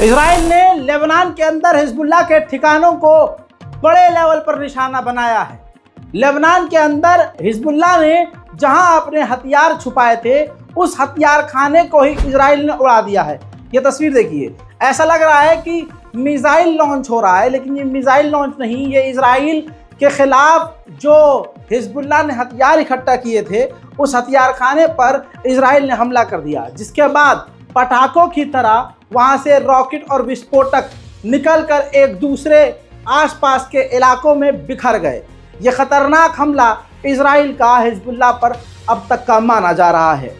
Israel ने Lebanon के अंदर हिजबुल्लाह के ठिकानों को बड़े लेवल पर निशाना बनाया है। लेबनान के अंदर हिजबुल्लाह ने जहां अपने हथियार छुपाए थे उस हथियार खाने को ही इजराइल ने उड़ा दिया है। ये तस्वीर देखिए, ऐसा लग रहा है कि मिसाइल लॉन्च हो रहा है, लेकिन ये मिसाइल लॉन्च नहीं, ये इजराइल के खिलाफ जो हिजबुल्लाह ने हथियार इकट्ठा किए थे उस हथियार खाने पर इजराइल ने हमला कर दिया, जिसके बाद पटाखों की तरह वहां से रॉकेट और विस्फोटक निकलकर एक दूसरे आसपास के इलाकों में बिखर गए। ये खतरनाक हमला इजराइल का हिजबुल्लाह पर अब तक का माना जा रहा है।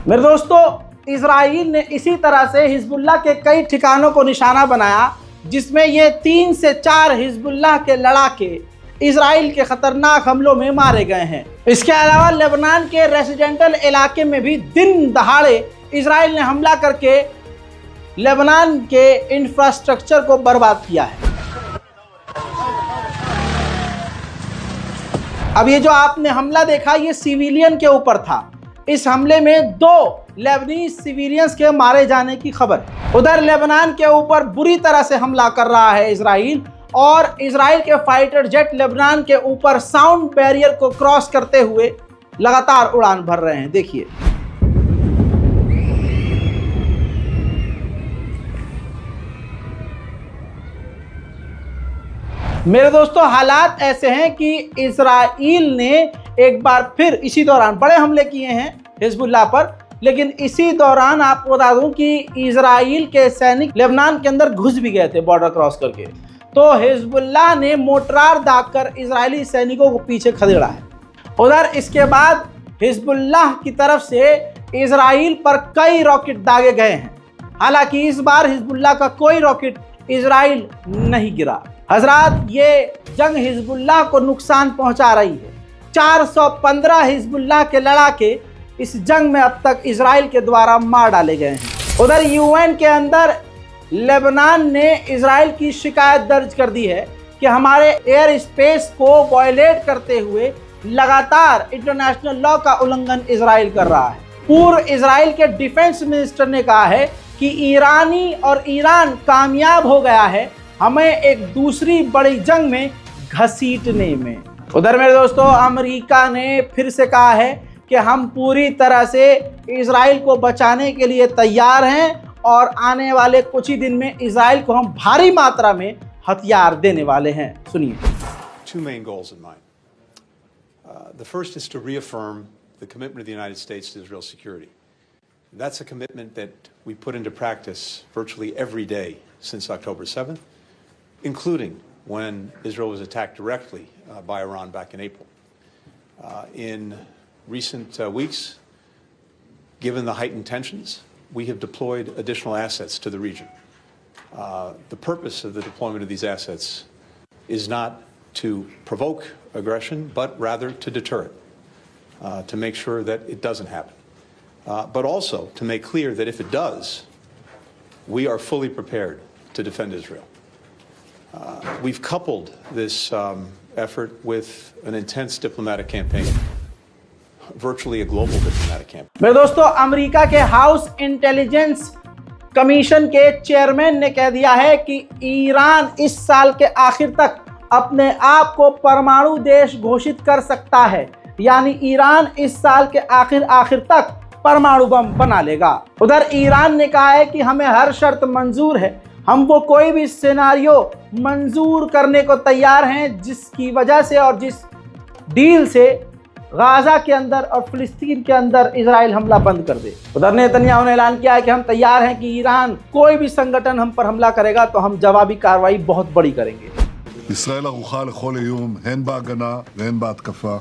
मेरे दोस्तों, इजराइल ने इसी तरह से हिजबुल्लाह के कई ठिकानों को निशाना बनाया, जिसमें ये 3 से 4 हिजबुल्लाह के लड़ाके इजराइल के खतरनाक हमलों में मारे गए हैं। इसके अलावा लेबनान के रेसिडेंटल इलाके में भी दिन दहाड़े इजराइल ने हमला करके लेबनान के इंफ्रास्ट्रक्चर को बर्बाद किया है। अब ये जो आपने हमला देखा, ये सिविलियन के ऊपर था। इस हमले में 2 लेबनीज सिविलियंस के मारे जाने की खबर। उधर लेबनान के ऊपर बुरी तरह से हमला कर रहा है इजराइल, और इजराइल के फाइटर जेट लेबनान के ऊपर साउंड बैरियर को क्रॉस करते हुए लगातार उड़ान भर रहे हैं। देखिए, मेरे दोस्तों, हालात ऐसे हैं कि इजराइल ने एक बार फिर इसी दौरान बड़े हमले किए हैं हिजबुल्लाह पर, लेकिन इसी दौरान आपको बता दूं कि इजराइल के सैनिक लेबनान के अंदर घुस भी गए थे बॉर्डर क्रॉस करके। तो हिजबुल्लाह ने मोर्टार दागकर इजरायली सैनिकों को पीछे खदेड़ा है। उधर इसके बाद हिजबुल्लाह की तरफ से इजराइल पर कई रॉकेट दागे गए हैं। हालांकि इस बार हिजबुल्लाह का कोई रॉकेट इजराइल नहीं गिरा। हजरात, ये जंग हिजबुल्लाह को नुकसान पहुंचा रही है। 415 हिजबुल्लाह के लड़ाके इस जंग में अब तक इजराइल के द्वारा मार डाले गए हैं। उधर यूएन के अंदर लेबनान ने इजराइल की शिकायत दर्ज कर दी है कि हमारे एयर स्पेस को वायलेट करते हुए लगातार इंटरनेशनल लॉ का उल्लंघन इजराइल कर रहा है। पूर्व इजराइल के डिफेंस मिनिस्टर ने कहा है कि ईरान कामयाब हो गया है हमें एक दूसरी बड़ी जंग में घसीटने में। उधर मेरे दोस्तों, अमेरिका ने फिर से कहा है कि हम पूरी तरह से इजराइल को बचाने के लिए तैयार हैं और आने वाले कुछ ही दिन में इजराइल को हम भारी मात्रा में हथियार देने वाले हैं। सुनिए। Two main goals in mind. The first is to reaffirm the commitment of the United States to Israel's security. That's a commitment that we put into practice virtually every day since October 7th, including when Israel was attacked directly by Iran back in April. In recent weeks, given the heightened tensions, we have deployed additional assets to the region. The purpose of the deployment of these assets is not to provoke aggression, but rather to deter it, to make sure that it doesn't happen. But also to make clear that if it does, we are fully prepared to defend Israel. We've coupled this effort with an intense diplomatic campaign, virtually a global diplomatic campaign. मेरे दोस्तों, America के house intelligence commission के chairman ने कह दिया है कि Iran इस साल के आखिर तक अपने आप को परमाणु देश घोषित कर सकता है। यानी ईरान इस साल के आखिर तक परमाणु बम बना लेगा। उधर ईरान ने कहा है कि हमें हर शर्त मंजूर है, हम वो कोई भी सिनेरियो मंजूर करने को तैयार हैं जिसकी वजह से और जिस डील से गाजा के अंदर और फिलिस्तीन के अंदर इजराइल हमला बंद कर दे। उधर नेतन्याहू ने ऐलान किया है कि हम तैयार हैं कि ईरान कोई भी संगठन हम पर हमला करेगा तो हम जवाबी कार्रवाई बहुत बड़ी करेंगे। ישראל ערוכה לכל איום, הן בהגנה והן בהתקפה.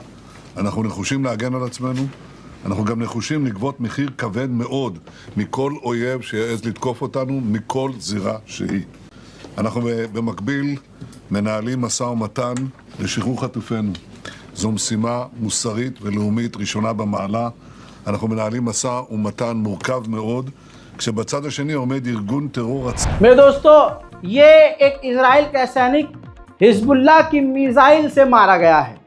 אנחנו נחושים להגן על עצמנו, אנחנו גם נחושים לגבות מחיר כבד מאוד מכל אויב שיעז לתקוף אותנו, מכל זירה שהיא. אנחנו במקביל מנהלים משא ומתן לשחרור חטופינו. זו משימה מוסרית ולאומית ראשונה במעלה. אנחנו מנהלים משא ומתן מורכב מאוד, כשבצד השני עומד ארגון טרור עצמי. मेरे दोस्तों, ये एक इजराइल का सैनिक हिजबुल्लाह की मिसाइल से मारा गया है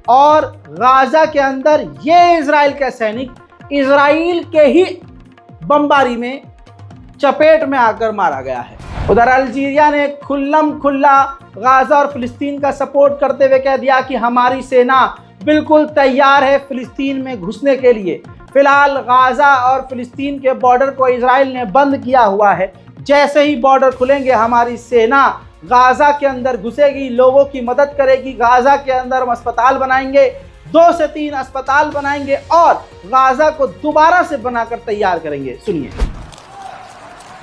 और गाजा के अंदर ये इजराइल का सैनिक इजराइल के ही बमबारी में चपेट में आकर मारा गया है। उधर अल्जीरिया ने खुल्लम खुल्ला गाजा और फिलिस्तीन का सपोर्ट करते हुए कह दिया कि हमारी सेना बिल्कुल तैयार है फिलिस्तीन में घुसने के लिए। फिलहाल गाजा और फिलिस्तीन के बॉर्डर को इजराइल ने बंद किया हुआ है। जैसे ही बॉर्डर खुलेंगे हमारी सेना गाजा के अंदर घुसेगी, लोगों की मदद करेगी। गाजा के अंदर हम अस्पताल बनाएंगे, 2 से 3 अस्पताल बनाएंगे और गाजा को दोबारा से बनाकर तैयार करेंगे। सुनिए।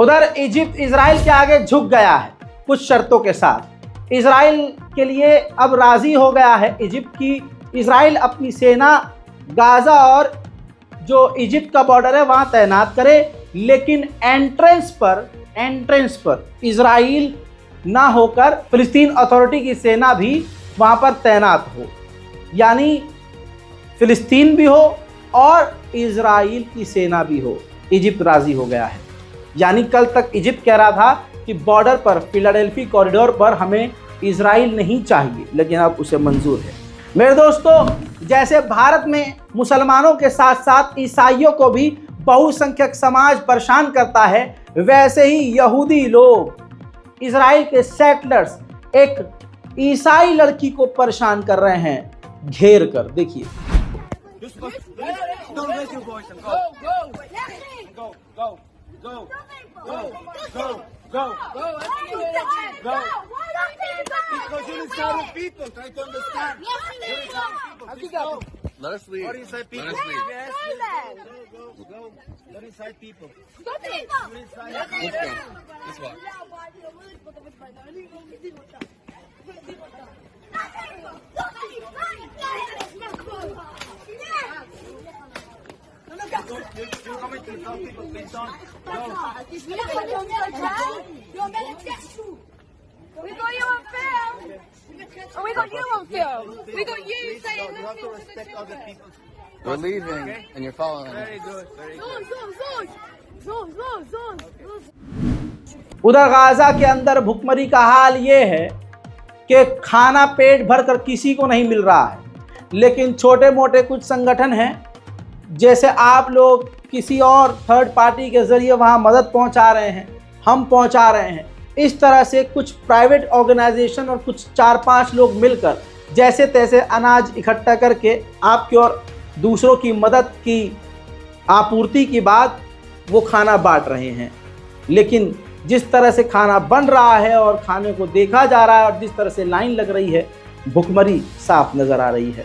उधर इजिप्ट इजराइल के आगे झुक गया है कुछ शर्तों के साथ। इजराइल के लिए अब राजी हो गया है इजिप्ट की इजराइल अपनी सेना गाजा और जो इजिप्ट का बॉर्डर है वहां तैनात करे, लेकिन एंट्रेंस पर इजराइल ना होकर फिलिस्तीन अथॉरिटी की सेना भी वहां पर तैनात हो, यानी फिलिस्तीन भी हो और इजराइल की सेना भी हो। इजिप्ट राजी हो गया है। यानी कल तक इजिप्ट कह रहा था कि बॉर्डर पर फिलाडेल्फी कॉरिडोर पर हमें इजराइल नहीं चाहिए, लेकिन अब उसे मंजूर है। मेरे दोस्तों, जैसे भारत में मुसलमानों के साथ साथ ईसाइयों को भी बहुसंख्यक समाज परेशान करता है, वैसे ही यहूदी लोग इजराइल के सेटलर्स एक ईसाई लड़की को परेशान कर रहे हैं घेर कर। देखिए। Because you're inside people, try to understand. Let us leave. What inside people? Let us leave. Go. Let inside people. Let's go. Let's walk. You're coming to tell people, please don't. We got you on film. Oh, we got you on film. We got you saying You have to respect other people. We're leaving, and you're following. Very good. Very good. Zon. उधर Gaza के अंदर भुखमरी का हाल ये है कि खाना पेट भर कर किसी को नहीं मिल रहा है, लेकिन छोटे मोटे कुछ संगठन हैं, जैसे आप लोग किसी और थर्ड पार्टी के ज़रिए वहाँ मदद पहुँचा रहे हैं, हम पहुँचा रहे हैं। इस तरह से कुछ प्राइवेट ऑर्गेनाइजेशन और कुछ 4-5 लोग मिलकर जैसे तैसे अनाज इकट्ठा करके आपकी और दूसरों की मदद की आपूर्ति के बाद वो खाना बांट रहे हैं। लेकिन जिस तरह से खाना बन रहा है और खाने को देखा जा रहा है और जिस तरह से लाइन लग रही है, भुखमरी साफ नज़र आ रही है।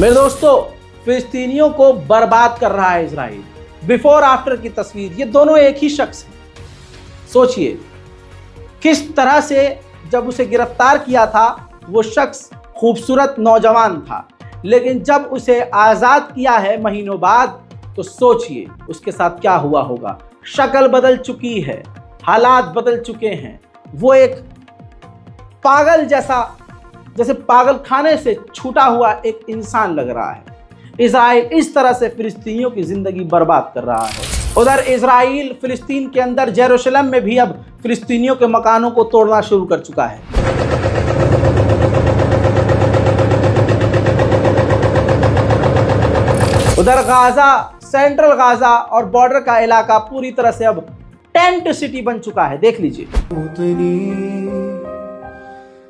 मेरे दोस्तों, फिलिस्तीनियों को बर्बाद कर रहा है इजराइल। बिफोर आफ्टर की तस्वीर, ये दोनों एक ही शख्स हैं। सोचिए किस तरह से जब उसे गिरफ्तार किया था, वो शख्स खूबसूरत नौजवान था, लेकिन जब उसे आज़ाद किया है महीनों बाद, तो सोचिए उसके साथ क्या हुआ होगा। शक्ल बदल चुकी है, हालात बदल चुके हैं। वो एक पागल जैसे पागल खाने से छूटा हुआ एक इंसान लग रहा है। इजराइल इस तरह से फिलिस्तीनियों की जिंदगी बर्बाद कर रहा है। उधर इजराइल फिलिस्तीन के अंदर जेरूशलेम में भी अब फिलिस्तीनियों के मकानों को तोड़ना शुरू कर चुका है। उधर गाजा, सेंट्रल गाजा और बॉर्डर का इलाका पूरी तरह से अब टेंट सिटी बन चुका है। देख लीजिए।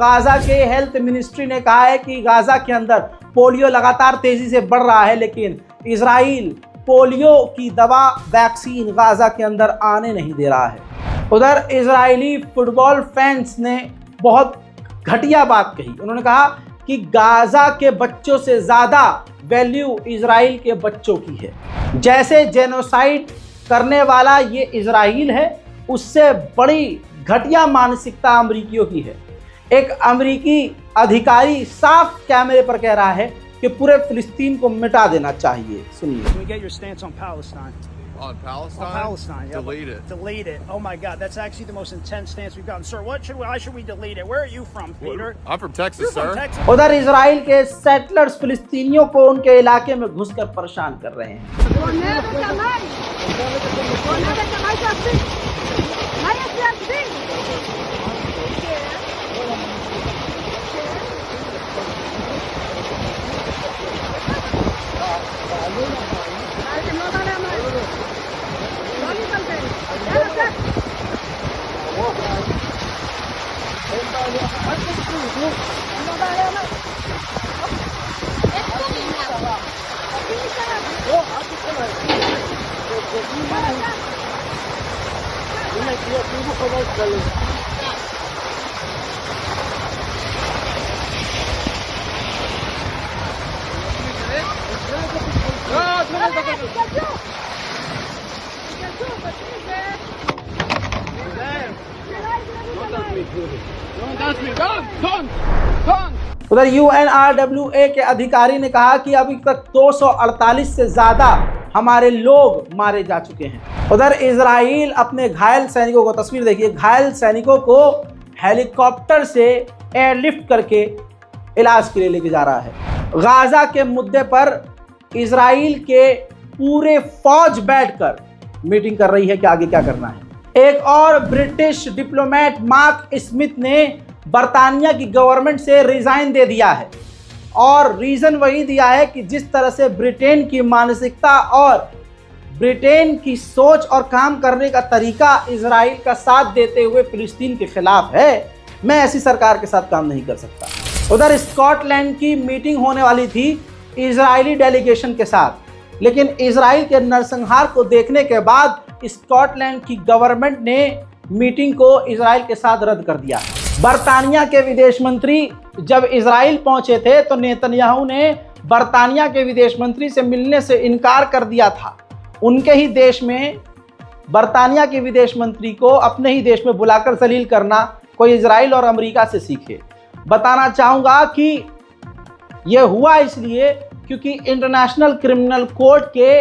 गाजा के हेल्थ मिनिस्ट्री ने कहा है कि गाजा के अंदर पोलियो लगातार तेजी से बढ़ रहा है, लेकिन इजराइल पोलियो की दवा वैक्सीन गाजा के अंदर आने नहीं दे रहा है। उधर इजरायली फुटबॉल फैंस ने बहुत घटिया बात कही। उन्होंने कहा कि गाजा के बच्चों से ज़्यादा वैल्यू इजराइल के बच्चों की है। जैसे जेनोसाइड करने वाला ये इजराइल है, उससे बड़ी घटिया मानसिकता अमरीकियों की है। एक अमरीकी अधिकारी साफ कैमरे पर कह रहा है कि पूरे फिलिस्तीन को मिटा देना चाहिए। सुनिए। Can we get your stance on Palestine? On Palestine? On Palestine, yeah. Delete it. Delete it. Oh my God, that's actually the most intense stance we've gotten. Sir, why should we delete it? Where are you from, Peter? I'm from Texas, You're from sir. Texas? उधर Israel के settlers फिलिस्तीनियों को उनके इलाके में घुसकर परेशान कर रहे हैं। उधर UNRWA के अधिकारी ने कहा कि अभी तक 248 से ज़्यादा हमारे लोग मारे जा चुके हैं। उधर इजराइल अपने घायल सैनिकों को, तस्वीर देखिए, घायल सैनिकों को हेलीकॉप्टर से एयरलिफ्ट करके इलाज के लिए लेके जा रहा है। गाजा के मुद्दे पर इजराइल के पूरे फौज बैठकर मीटिंग कर रही है कि आगे क्या करना है। एक और ब्रिटिश डिप्लोमेट मार्क स्मिथ ने बरतानिया की गवर्नमेंट से रिजाइन दे दिया है, और रीज़न वही दिया है कि जिस तरह से ब्रिटेन की मानसिकता और ब्रिटेन की सोच और काम करने का तरीका इजराइल का साथ देते हुए फिलिस्तीन के खिलाफ है, मैं ऐसी सरकार के साथ काम नहीं कर सकता। उधर स्कॉटलैंड की मीटिंग होने वाली थी इजरायली डेलीगेशन के साथ, लेकिन इजराइल के नरसंहार को देखने के बाद स्कॉटलैंड की गवर्नमेंट ने मीटिंग को इजराइल के साथ रद्द कर दिया। बरतानिया के विदेश मंत्री जब इजराइल पहुंचे थे तो नेतन्याहू ने बरतानिया के विदेश मंत्री से मिलने से इनकार कर दिया था। उनके ही देश में बरतानिया के विदेश मंत्री को अपने ही देश में बुलाकर जलील करना कोई इजराइल और अमेरिका से सीखे। बताना चाहूँगा कि यह हुआ इसलिए क्योंकि इंटरनेशनल क्रिमिनल कोर्ट के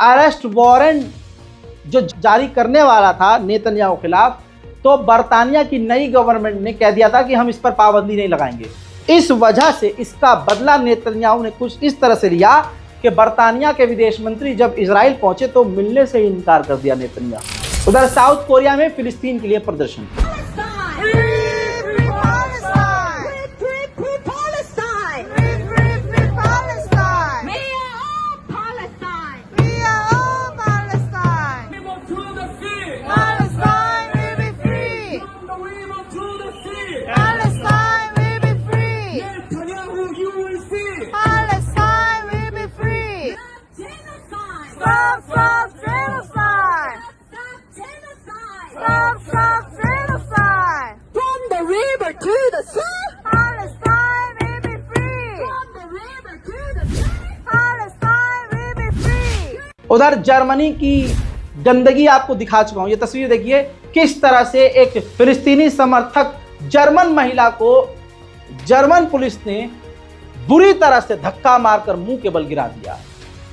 अरेस्ट वारंट जो जारी करने वाला था नेतन्याहू के खिलाफ, तो बरतानिया की नई गवर्नमेंट ने कह दिया था कि हम इस पर पाबंदी नहीं लगाएंगे। इस वजह से इसका बदला नेतन्याहू ने कुछ इस तरह से लिया कि बरतानिया के विदेश मंत्री जब इजराइल पहुंचे तो मिलने से इनकार कर दिया नेतन्याहू। उधर साउथ कोरिया में फिलिस्तीन के लिए प्रदर्शन। Palestine! river to the sea. Palestine will be free. From the river to the sea. Palestine will be free. उधर जर्मनी की गंदगी आपको दिखा चुका हूं। ये तस्वीर देखिए किस तरह से एक फिलिस्तीनी समर्थक जर्मन महिला को जर्मन पुलिस ने बुरी तरह से धक्का मारकर मुंह के बल गिरा दिया।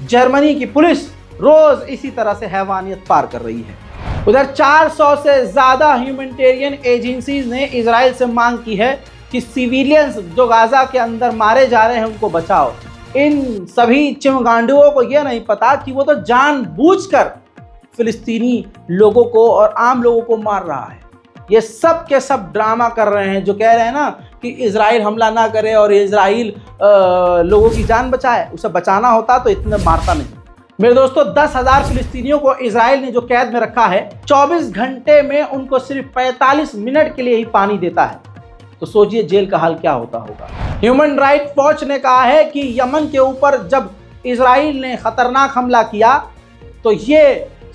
जर्मनी की पुलिस रोज इसी तरह से हैवानियत पार कर रही है। उधर 400 से ज्यादा ह्यूमैनिटेरियन एजेंसीज ने इजराइल से मांग की है कि सिविलियंस जो गाजा के अंदर मारे जा रहे हैं उनको बचाओ। इन सभी चिमगांडुओं को यह नहीं पता कि वो तो जानबूझकर फिलिस्तीनी लोगों को और आम लोगों को मार रहा है। ये सब के सब ड्रामा कर रहे हैं, जो कह रहे हैं ना कि इजराइल हमला ना करे और इजराइल लोगों की जान बचाए। उसे बचाना होता तो इतने मारता नहीं। मेरे दोस्तों 10,000 फिलिस्तीनियों को इजराइल ने जो कैद में रखा है, 24 घंटे में उनको सिर्फ 45 मिनट के लिए ही पानी देता है। तो सोचिए जेल का हाल क्या होता होगा। ह्यूमन राइट वॉच ने कहा है कि यमन के ऊपर जब इजराइल ने खतरनाक हमला किया तो ये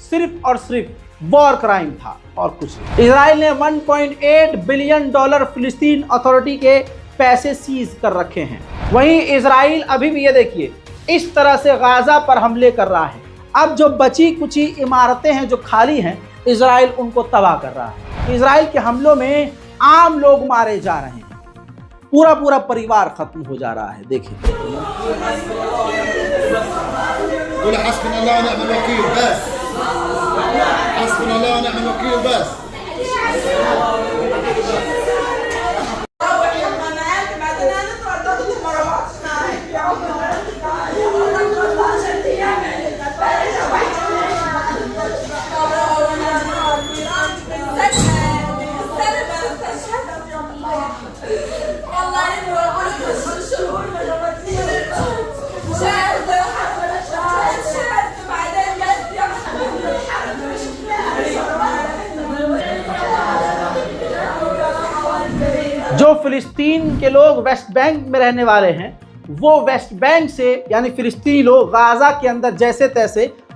सिर्फ और सिर्फ वॉर क्राइम था और कुछ नहीं। इजराइल ने $1.8 बिलियन फिलिस्तीन अथॉरिटी के पैसे सीज कर रखे हैं। वहीं इजराइल अभी भी ये देखिए इस तरह से गाजा पर हमले कर रहा है। अब जो बची कुची इमारतें हैं जो खाली हैं, इजराइल उनको तबाह कर रहा है। इजराइल के हमलों में आम लोग मारे जा रहे हैं, पूरा परिवार खत्म हो जा रहा है। देखिए जो फिलिस्तीन के लोग वेस्ट बैंक में रहने वाले हैं, वो वेस्ट बैंक से यानी फिलिस्तीनी लोग गाजा के अंदर जैसे तैसे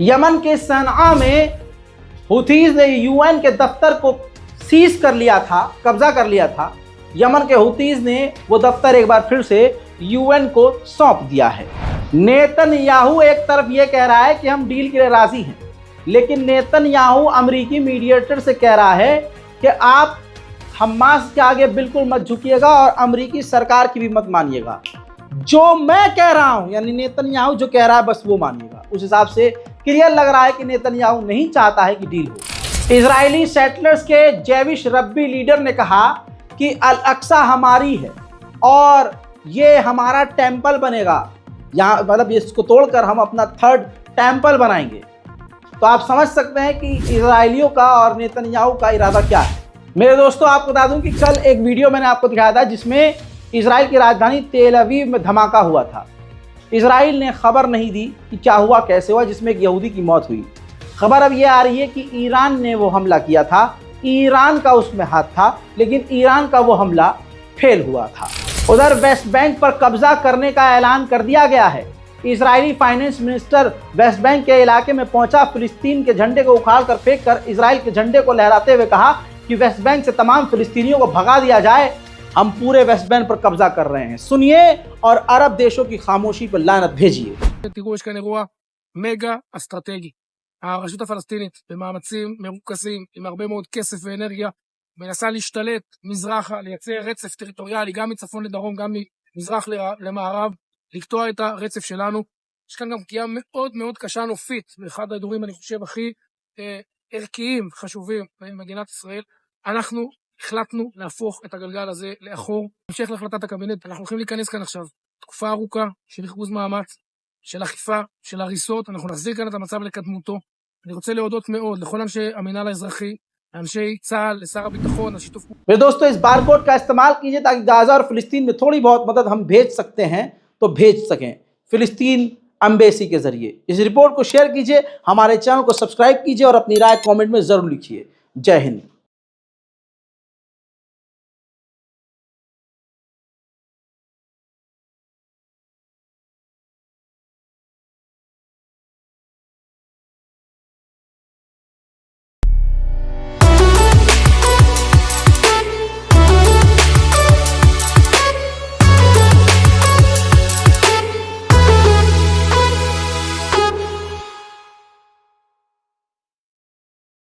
यमन के सनआ में हुथीज ने यूएन के दफ्तर को सीज कर लिया था, कब्जा कर लिया था। यमन के हुथीज ने वो दफ्तर एक बार फिर से यूएन को सौंप दिया है। नेतन्याहू एक तरफ ये कह रहा है कि हम डील के लिए राजी हैं, लेकिन नेतन्याहू अमेरिकी मीडिएटर से कह रहा है कि आप हमास के आगे बिल्कुल मत झुकिएगा और अमेरिकी सरकार की भी मत मानिएगा। जो मैं कह रहा हूं यानी नेतन्याहू जो कह रहा है बस वो मानिएगा। उस हिसाब से क्लियर लग रहा है कि नेतन्याहू नहीं चाहता है कि डील हो। इजरायली सेटलर्स के जेविश रब्बी लीडर ने कहा कि अल अक्सा हमारी है और ये हमारा टेम्पल बनेगा, यहाँ मतलब इसको तोड़कर हम अपना थर्ड टेम्पल बनाएंगे। तो आप समझ सकते हैं कि इजरायलियों का और नेतन्याहू का इरादा क्या है। मेरे दोस्तों आपको बता दूं कि कल एक वीडियो मैंने आपको दिखाया था जिसमें इजराइल की राजधानी तेल अवीव में धमाका हुआ था। इजराइल ने खबर नहीं दी कि क्या हुआ कैसे हुआ, जिसमें एक यहूदी की मौत हुई। खबर अब ये आ रही है कि ईरान ने वो हमला किया था, ईरान का उसमें हाथ था, लेकिन ईरान का वो हमला फेल हुआ था। उधर वेस्ट बैंक पर कब्जा करने का ऐलान कर दिया गया है। Israeli finance minister West Bank के इलाके में पहुंचा, फिलिस्तीन के झंडे को उखाड़ कर फेंक कर इजराइल के झंडे को लहराते हुए कहा कि वेस्ट बैंक से तमाम फिलिस्तीनियों को भगा दिया जाए, हम पूरे वेस्ट बैंक पर कब्जा कर रहे हैं। सुनिए और अरब देशों की खामोशी पर लानत भेजिए। תראו, יש כאן אירוע מגה אסטרטגי. הרשות הפלסטינית במאמצים מרוכזים עם הרבה מאוד כסף ואנרגיה מנסה להשתלט מזרחה, לייצר רצף טריטוריאלי גם מצפון לדרום, גם ממזרח למערב, לקטוע את הרצף שלנו. יש כאן גם פגיעה מאוד מאוד קשה נופית, באחד האזורים אני חושב הכי ערכיים חשובים במדינת ישראל. אנחנו החלטנו להפוך את הגלגל הזה לאחור. המשך להחלטת הקבינט, אנחנו הולכים להיכנס כאן עכשיו תקופה ארוכה של ריכוז מאמץ, של אכיפה, של הריסות, אנחנו נחזיר כאן את המצב לקדמותו. אני רוצה להודות מאוד לכל אנשי המינהל האזרחי, לאנשי צה"ל, लसार הביטחון, השיתוף פעולה। मेरे दोस्तों, इस बारकोड का इस्तेमाल कीजिए ताकि गाजा और फिलिस्तीन में थोड़ी बहुत मदद हम भेज सकते हैं तो भेज सकें फिलिस्तीन एम्बेसी के जरिए। इस रिपोर्ट को शेयर कीजिए, हमारे चैनल को सब्सक्राइब कीजिए और अपनी राय कमेंट में जरूर लिखिए। जय हिंद।